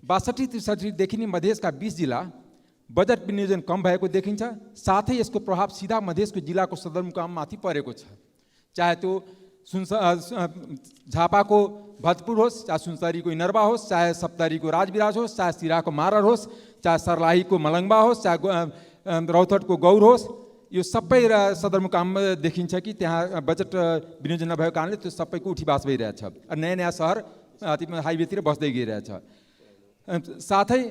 62-63देखि नै मधेसका 20 जिल्ला बजेट विनियोजन कम भएको देखिन्छ। साथै यसको प्रभाव सीधा मधेसको जिल्लाको सदरमुकाममाथि परेको छ। चाहे त्यो झापाको भरतपुर होस्, चाहे सुनसरीको इनरवा होस्, चाहे सप्तरीको राजविराज होस्, चाहे सिराको मारर होस्, चाहे सर्लाहीको मलङ्बा होस्, चाहे रौतहटको गौर होस्, यो सबै सदरमुकाममा देखिन्छ कि त्यहाँ बजेट विनियोजन नभएको कारणले त्यो सबैको उठीवास भइरहेछ। नयाँ नयाँ सहर हाइवेतिर बस्दै गइरहेछ। साथै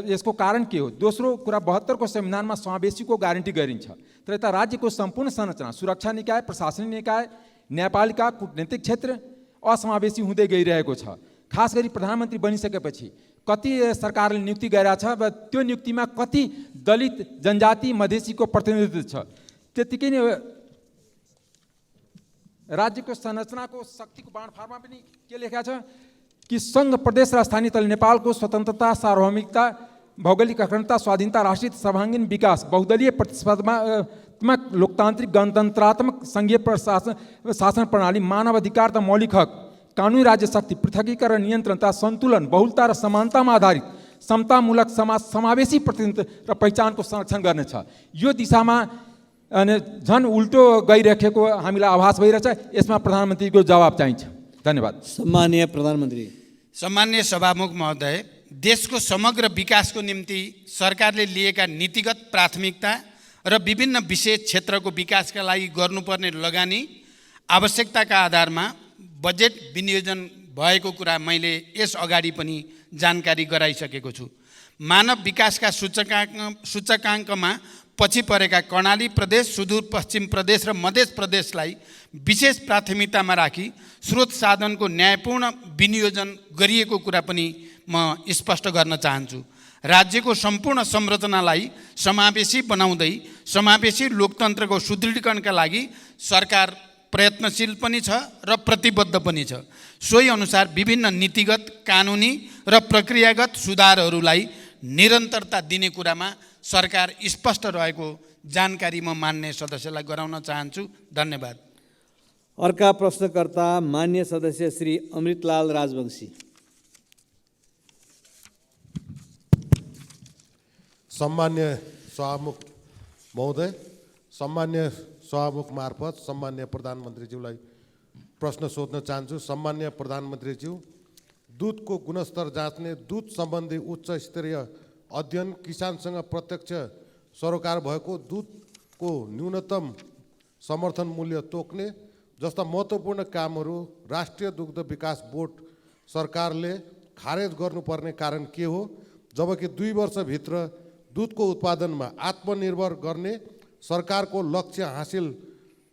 यसको कारण के हो? दोस्रो कुरा, 72को संविधानमा समावेशीको ग्यारेन्टी गरिन्छ, तर यता राज्यको सम्पूर्ण संरचना, सुरक्षा निकाय, प्रशासनिक निकाय, न्यायपालिका, कूटनीतिक क्षेत्र असमावेशी हुँदै गइरहेको छ। खास गरी प्रधानमन्त्री बनिसकेपछि कति सरकारले नियुक्ति गरेको छ, त्यो नियुक्तिमा कति दलित, जनजाति, मधेसीको प्रतिनिधित्व छ। त्यतिकै नै राज्यको संरचनाको शक्तिको बाँडफाँडमा पनि के लेखा छ कि सङ्घ, प्रदेश र स्थानीय तल नेपालको स्वतन्त्रता, सार्वभौमिकता, भौगोलिक अखण्डता, स्वाधीनता, राष्ट्रिय सर्वाङ्गीण विकास, बहुदलीय प्रतिस्पर्धात्मक, लोकतान्त्रिक, गणतन्त्रात्मक सङ्घीय शासन प्रणाली, मानव अधिकार तथा मौलिक हक, कानुनी राज्य शक्ति, पृथकीकरण, नियन्त्रण तथा सन्तुलन, बहुलता र समानतामा आधारित समतामूलक समावेशी प्रतिनिधित्व र पहिचानको संरक्षण गर्नेछ। यो दिशामा झन् उल्टो गइरहेको हामीलाई आभास भइरहेछ। यसमा प्रधानमन्त्रीको जवाब चाहिन्छ। धन्यवाद। सम्मानीय प्रधानमन्त्री। सम्मानीय सभामुख महोदय, देशको समग्र विकासको निम्ति सरकारले लिएका नीतिगत प्राथमिकता र विभिन्न विशेष क्षेत्रको विकासका लागि गर्नुपर्ने लगानी आवश्यकताका आधारमा बजेट विनियोजन भएको कुरा मैले यस अगाडि पनि जानकारी गराइसकेको छु। मानव विकासका सूचकाङ्कमा पछि परेका कर्णाली प्रदेश, सुदूरपश्चिम प्रदेश र मध्य प्रदेशलाई विशेष प्राथमिकतामा राखी स्रोत साधनको न्यायपूर्ण विनियोजन गरिएको कुरा पनि म स्पष्ट गर्न चाहन्छु। राज्यको सम्पूर्ण संरचनालाई समावेशी बनाउँदै समावेशी लोकतन्त्रको सुदृढीकरणका लागि सरकार प्रयत्नशील पनि छ र प्रतिबद्ध पनि छ। सोही अनुसार विभिन्न नीतिगत, कानुनी र प्रक्रियागत सुधारहरूलाई निरन्तरता दिने कुरामा सरकार स्पष्ट रहेको जानकारी म मान्य सदस्यलाई गराउन चाहन्छु। धन्यवाद। अर्का प्रश्नकर्ता मान्य सदस्य श्री अमृतलाल राजवंशी। सम्मान्य सभामुख महोदय, सम्मान्य सभामुख मार्फत सम्मान्य प्रधानमन्त्रीज्यूलाई प्रश्न सोध्न चाहन्छु। सम्मान्य प्रधानमन्त्रीज्यू, दुधको गुणस्तर जाँच्ने, दुध सम्बन्धी उच्च स्तरीय अध्ययन, किसानसँग प्रत्यक्ष सरोकार भएको दुधको न्यूनतम समर्थन मूल्य तोक्ने जस्ता महत्त्वपूर्ण कामहरू राष्ट्रिय दुग्ध विकास बोर्ड सरकारले खारेज गर्नुपर्ने कारण के हो? जबकि 2 वर्षभित्र दुधको उत्पादनमा आत्मनिर्भर गर्ने सरकारको लक्ष्य हासिल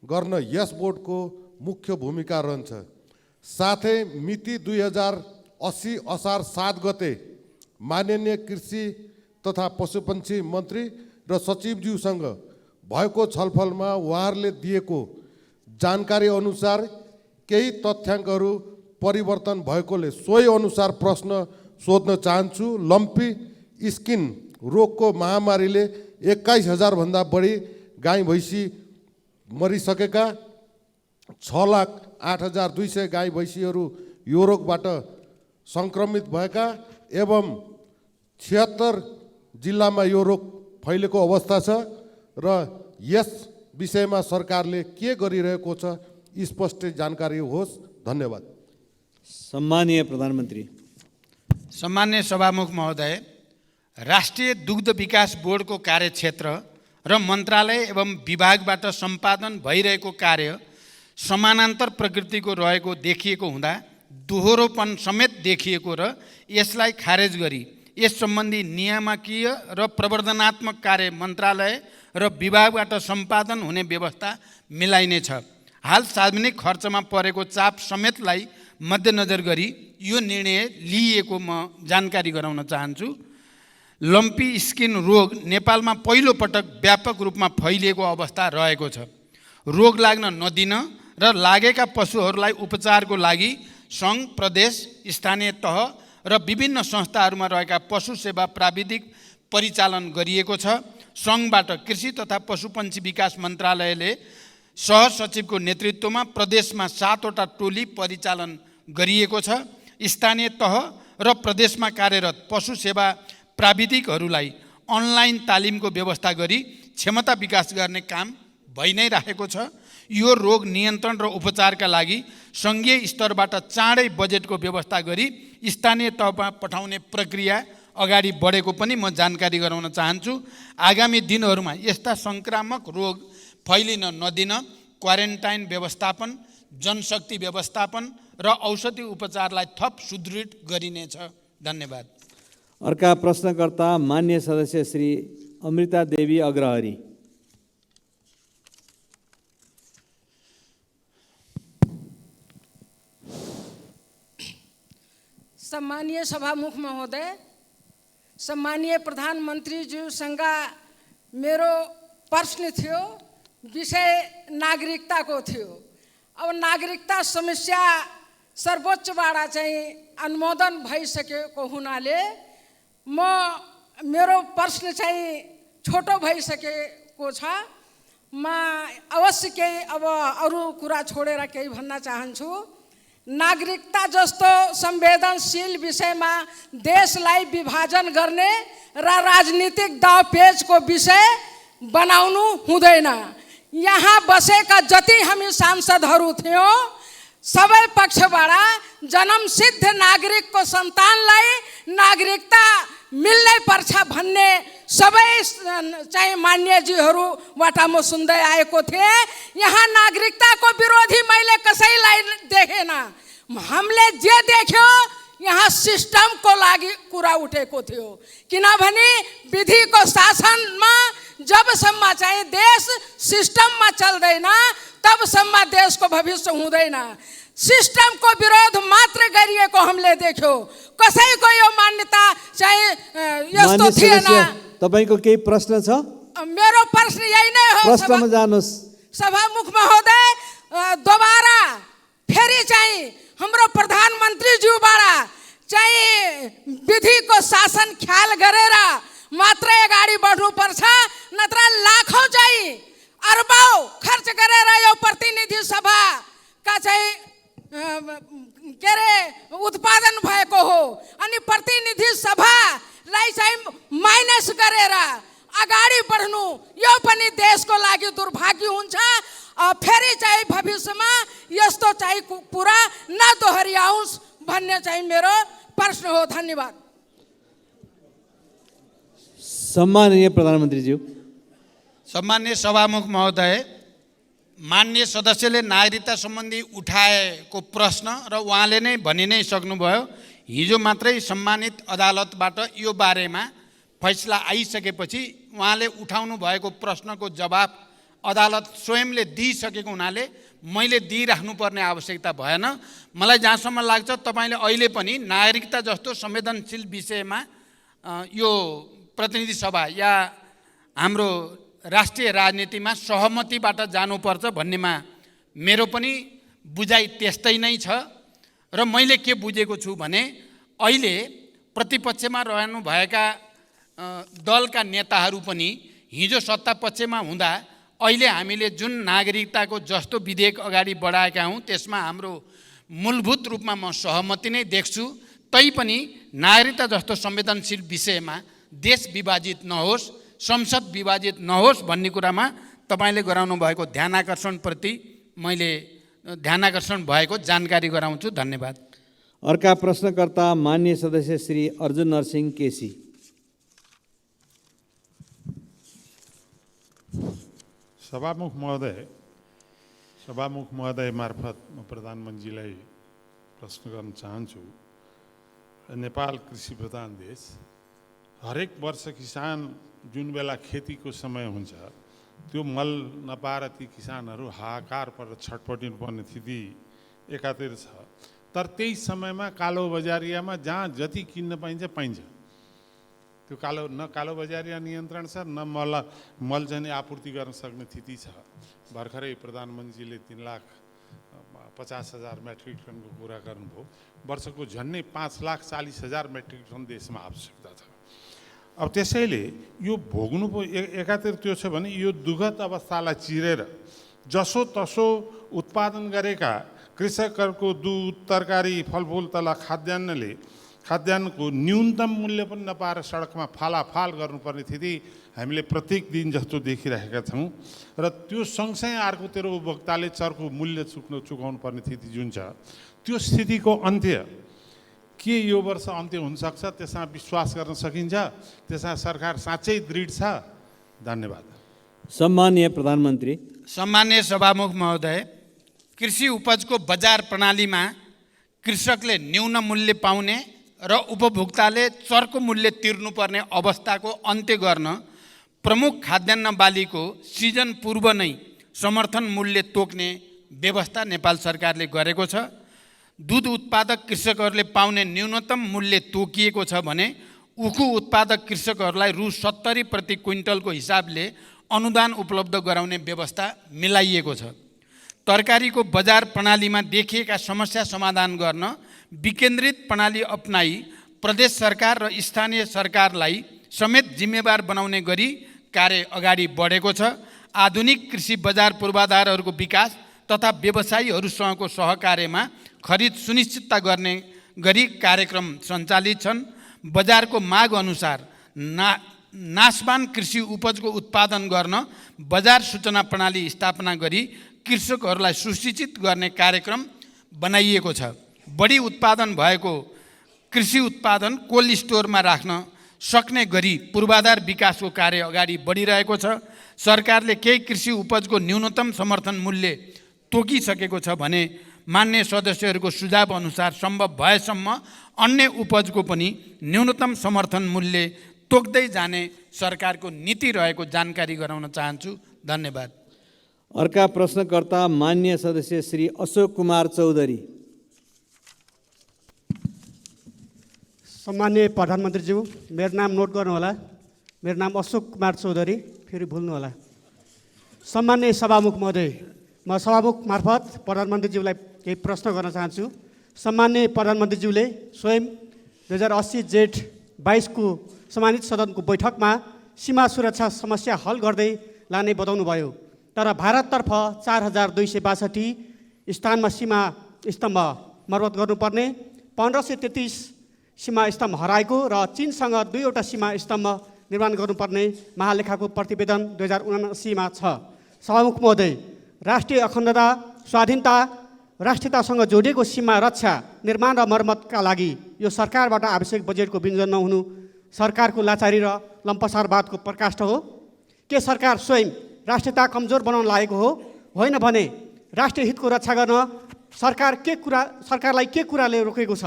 गर्न यस बोर्डको मुख्य भूमिका रहन्छ। साथै मिति 2080 असार 7 गते माननीय कृषि तथा पशुपन्छी मन्त्री र सचिवज्यूसँग भएको छलफलमा उहाँहरूले दिएको जानकारी अनुसार केही तथ्याङ्कहरू परिवर्तन भएकोले सोही अनुसार प्रश्न सोध्न चाहन्छु। लम्पी स्किन रोगको महामारीले 21,000 भन्दा बढी गाई भैँसी मरिसकेका, 6,08,200 गाई भैँसीहरू यो रोगबाट सङ्क्रमित भएका एवं 76 जिल्लामा यो रोग फैलेको अवस्था छ र यस विषयमा सरकारले के गरिरहेको छ स्पष्ट जानकारी होस्। धन्यवाद। सम्मानीय प्रधानमन्त्री। सम्मान्य सभामुख महोदय, राष्ट्रिय दुग्ध विकास बोर्डको कार्यक्षेत्र र मन्त्रालय एवं विभागबाट सम्पादन भइरहेको कार्य समानान्तर प्रकृतिको रहेको देखिएको हुँदा दोहोरोपन समेत देखिएको र यसलाई खारेज गरी यस सम्बन्धी नियामकीय र प्रवर्धनात्मक कार्य मन्त्रालय र विभागबाट सम्पादन हुने व्यवस्था मिलाइनेछ। हाल सार्वजनिक खर्चमा परेको चाप समेतलाई मध्यनजर गरी यो निर्णय लिइएको म जानकारी गराउन चाहन्छु। लम्पी स्किन रोग नेपालमा पहिलो पटक व्यापक रूपमा फैलिएको अवस्था रहेको छ। रोग लाग्न नदिन र लागेका पशुहरूलाई उपचारको लागि सङ्घ, प्रदेश, स्थानीय तह र विभिन्न संस्थाहरूमा रहेका पशु सेवा प्राविधिक परिचालन गरिएको छ। सङ्घबाट कृषि तथा पशुपन्छी विकास मन्त्रालयले सहसचिवको नेतृत्वमा प्रदेशमा 7वटा टोली परिचालन गरिएको छ। स्थानीय तह र प्रदेशमा कार्यरत पशु सेवा प्राविधिकहरूलाई अनलाइन तालिमको व्यवस्था गरी क्षमता विकास गर्ने काम भइ नै रहेको छ। यो रोग नियन्त्रण र उपचारका लागि सङ्घीय स्तरबाट चाँडै बजेटको व्यवस्था गरी स्थानीय तहमा पठाउने प्रक्रिया अगाडि बढेको पनि म जानकारी गराउन चाहन्छु। आगामी दिनहरूमा यस्ता सङ्क्रामक रोग फैलिन नदिन क्वारेन्टाइन व्यवस्थापन, जनशक्ति व्यवस्थापन र औषधि उपचारलाई थप सुदृढ गरिनेछ। धन्यवाद। अर्का प्रश्नकर्ता मान्य सदस्य श्री अमृता देवी अग्रहरी। सम्मानीय सभामुख महोदय, सम्मानीय प्रधानमन्त्रीज्यूसँग मेरो प्रश्न थियो, विषय नागरिकताको थियो। अब नागरिकता समस्या सर्वोच्चबाट चाहिँ अनुमोदन भइसकेको हुनाले मेरो प्रश्न चाहिँ छोटो भइसकेको छ। म अवश्य केही अब अरू कुरा छोडेर केही भन्न चाहन्छु। नागरिकता जस्तो संवेदनशील विषयमा देशलाई विभाजन गर्ने र राजनीतिक दावपेचको विषय बनाउनु हुँदैन। यहाँ बसेका जति हामी सांसदहरू थियौँ सबै पक्षबाट जन्मसिद्ध नागरिकको सन्तानलाई नागरिकता मिल्नै पर्छ भन्ने सबै चाहिँ मान्यजीहरूबाट म सुन्दै आएको थिएँ। यहाँ नागरिकताको विरोधी मैले कसैलाई देखेन। हामीले जे देख्यो यहाँ सिस्टमको लागि कुरा उठेको थियो, किनभने विधिको शासनमा जबसम्म चाहिँ देश सिस्टममा चल्दैन तबसम्म देशको भविष्य हुँदैन। सिस्टमको विरोध मात्र गरिएको हामीले देख्यो। कसैको यो मान्यता चाहिँ यस्तो थिएन। तपाईको केही प्रश्न छ? मेरो प्रश्न यही नै हो। प्रश्नमा जानुहोस्। सभामुख महोदय, दोबारा फेरि चाहिँ हाम्रो प्रधानमन्त्रीज्यूबाट चाहिँ विधिको शासन ख्याल गरेर मात्र अगाडि बढ्नुपर्छ, नत्र लाखौँ चाहिँ अरबौँ खर्च गरेर यो प्रतिनिधि सभाका चाहिँ के अरे उत्पादन भएको हो। अनि प्रतिनिधि सभालाई चाहिँ माइनस गरेर अगाडि बढ्नु यो पनि देशको लागि दुर्भाग्य हुन्छ। फेरि चाहिँ भविष्यमा यस्तो चाहिँ कुरा नदोहोऱ्याओस् भन्ने चाहिँ मेरो प्रश्न हो। धन्यवाद। सम्माननीय प्रधानमन्त्रीज्यू। सम्मान्य सभामुख महोदय, मान्य सदस्यले नागरिकता सम्बन्धी उठाएको प्रश्न र उहाँले नै भनि नै सक्नुभयो। हिजो मात्रै सम्मानित अदालतबाट यो बारेमा फैसला आइसकेपछि उहाँले उठाउनु भएको प्रश्नको जवाब अदालत स्वयंले दिइसकेको हुनाले मैले दिइराख्नुपर्ने आवश्यकता भएन। मलाई जहाँसम्म लाग्छ तपाईँले अहिले पनि नागरिकता जस्तो संवेदनशील विषयमा यो प्रतिनिधि सभा या हाम्रो राष्ट्रिय राजनीतिमा सहमतिबाट जानुपर्छ भन्नेमा मेरो पनि बुझाइ त्यस्तै नै छ र मैले के बुझेको छु भने अहिले प्रतिपक्षमा रहनुभएका दलका नेताहरू पनि हिजो सत्तापक्षमा हुँदा अहिले हामीले जुन नागरिकताको जस्तो विधेयक अगाडि बढाएका हौँ त्यसमा हाम्रो मूलभूत रूपमा म सहमति नै देख्छु। तैपनि नागरिकता जस्तो संवेदनशील विषयमा देश विभाजित नहोस्, संसद विभाजित नहोस् भन्ने कुरामा तपाईँले गराउनु भएको ध्यानाकर्षणप्रति मैले ध्यानाकर्षण भएको जानकारी गराउँछु। धन्यवाद। अर्का प्रश्नकर्ता माननीय सदस्य श्री अर्जुन नरसिंह केसी। सभामुख महोदय मार्फत म प्रधानमन्त्रीलाई प्रश्न गर्न चाहन्छु। नेपाल कृषि प्रधान देश, हरेक वर्ष किसान जुन बेला खेतीको समय हुन्छ त्यो मल नपाएर ती किसानहरू हाहाकार पर छटपटिनु पर्ने स्थिति एकातिर छ। तर त्यही समयमा कालो बजारियामा जहाँ जति किन्न पाइन्छ पाइन्छ। त्यो कालो बजारिया नियन्त्रण छ, न मल चाहिँ आपूर्ति गर्न सक्ने स्थिति छ। भर्खरै प्रधानमन्त्रीले 3,50,000 मेट्रिक टनको कुरा गर्नुभयो। वर्षको झन्डै 5,40,000 मेट्रिक टन देशमा आवश्यकता छ। अब त्यसैले यो भोग्नु पो एकातिर त्यो छ भने यो दुःखद अवस्थालाई चिरेर जसोतसो उत्पादन गरेका कृषकहरूको दुध, तरकारी, फलफुल तथा खाद्यान्नको न्यूनतम मूल्य पनि नपाएर सडकमा फालाफाल गर्नुपर्ने स्थिति हामीले प्रत्येक दिन जस्तो देखिरहेका छौँ। र त्यो सँगसँगै अर्कोतिर उपभोक्ताले चर्को मूल्य चुकाउनु पर्ने स्थिति जुन छ, त्यो स्थितिको अन्त्य के यो वर्ष अन्त्य हुनसक्छ? त्यसमा विश्वास गर्न सकिन्छ? त्यसमा सरकार साँच्चै दृढ छ? धन्यवाद। सम्माननीय प्रधानमन्त्री। सम्माननीय सभामुख महोदय, कृषि उपजको बजार प्रणालीमा कृषकले न्यून मूल्य पाउने र उपभोक्ताले चर्को मूल्य तिर्नुपर्ने अवस्थाको अन्त्य गर्न प्रमुख खाद्यान्न बालीको सिजन पूर्व नै समर्थन मूल्य तोक्ने व्यवस्था नेपाल सरकारले गरेको छ। दुध उत्पादक कृषकहरूले पाउने न्यूनतम मूल्य तोकिएको छ भने उखु उत्पादक कृषकहरूलाई रु 70 प्रति क्विन्टलको हिसाबले अनुदान उपलब्ध गराउने व्यवस्था मिलाइएको छ। तरकारीको बजार प्रणालीमा देखिएका समस्या समाधान गर्न विकेन्द्रित प्रणाली अपनाई प्रदेश सरकार र स्थानीय सरकारलाई समेत जिम्मेवार बनाउने गरी कार्य अगाडि बढेको छ। आधुनिक कृषि बजार पूर्वाधारहरूको विकास तथा व्यवसायीहरूसँगको सहकार्यमा खरिद सुनिश्चितता गर्ने गरी कार्यक्रम सञ्चालित छन्। बजारको माग अनुसार नाशवान कृषि उपजको उत्पादन गर्न बजार सूचना प्रणाली स्थापना गरी कृषकहरूलाई सुसूचित गर्ने कार्यक्रम बनाइएको छ। बढी उत्पादन भएको कृषि उत्पादन कोल्ड स्टोरमा राख्न सक्ने गरी पूर्वाधार विकासको कार्य अगाडि बढिरहेको छ। सरकारले केही कृषि उपजको न्यूनतम समर्थन मूल्य तोकिसकेको छ भने मान्य सदस्यहरूको सुझाव अनुसार सम्भव भएसम्म अन्य उपजको पनि न्यूनतम समर्थन मूल्य तोक्दै जाने सरकारको नीति रहेको जानकारी गराउन चाहन्छु। धन्यवाद। अर्का प्रश्नकर्ता मान्य सदस्य श्री अशोक कुमार चौधरी। सम्मान्य प्रधानमन्त्रीज्यू, मेरो नाम नोट गर्नुहोला। मेरो नाम अशोक कुमार चौधरी, फेरि भुल्नुहोला। सम्मान्य सभामुख महोदय, म सभामुख मार्फत प्रधानमन्त्रीज्यूलाई केही प्रश्न गर्न चाहन्छु। सम्मान्य प्रधानमन्त्रीज्यूले स्वयं 2080 जेठ 22 को सम्मानित सदनको बैठकमा सीमा सुरक्षा समस्या हल गर्दै लाने बताउनुभयो। तर भारततर्फ 4262 स्थानमा सीमा स्तम्भ मर्मत गर्नुपर्ने, 1533 सीमा स्तम्भ हराएको र चीनसँग 2वटा सीमा स्तम्भ निर्माण गर्नुपर्ने महालेखाको प्रतिवेदन 2079 मा छ। सभामुख महोदय, राष्ट्रिय अखण्डता, स्वाधीनता, राष्ट्रियतासँग जोडिएको सीमा रक्षा, निर्माण र मर्मतका लागि यो सरकारबाट आवश्यक बजेटको विनियोजन नहुनु सरकारको लाचारी र लम्पसारवादको प्रकाष्ठ हो। के सरकार स्वयं राष्ट्रियता कमजोर बनाउन लागेको हो? होइन भने राष्ट्रिय हितको रक्षा गर्न सरकारलाई के कुराले रोकेको छ?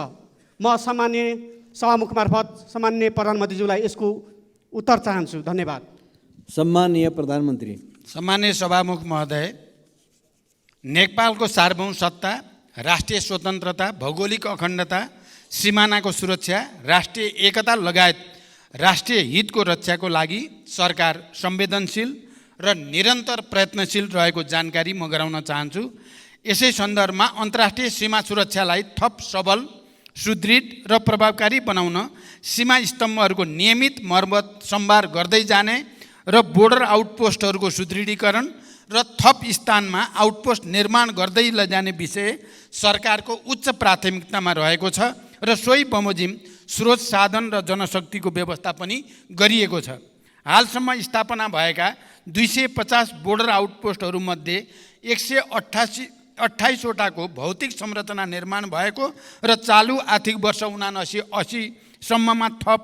म सामान्य सभामुख मार्फत सामान्य प्रधानमन्त्रीज्यूलाई यसको उत्तर चाहन्छु। धन्यवाद। सम्माननीय प्रधानमन्त्री। सम्मान्य सभामुख महोदय, नेपालको सार्वभौम सत्ता, राष्ट्रिय स्वतन्त्रता, भौगोलिक अखण्डता, सीमानाको सुरक्षा, राष्ट्रिय एकता लगायत राष्ट्रिय हितको रक्षाको लागि सरकार संवेदनशील र निरन्तर प्रयत्नशील रहेको जानकारी म गराउन चाहन्छु। यसै सन्दर्भमा अन्तर्राष्ट्रिय सीमा सुरक्षालाई थप सबल, सुदृढ र प्रभावकारी बनाउन सीमा स्तम्भहरूको नियमित मर्मत सम्भार गर्दै जाने र बोर्डर आउटपोस्टहरूको सुदृढीकरण र थप स्थानमा आउटपोस्ट निर्माण गर्दै लैजाने विषय सरकारको उच्च प्राथमिकतामा रहेको छ र सोही बमोजिम स्रोत साधन र जनशक्तिको व्यवस्था पनि गरिएको छ। हालसम्म स्थापना भएका 250 बोर्डर आउटपोस्टहरूमध्ये 128वटाको भौतिक संरचना निर्माण भएको र चालु आर्थिक वर्ष 79-80 सम्ममा थप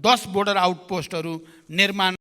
10 बोर्डर आउटपोस्टहरू निर्माण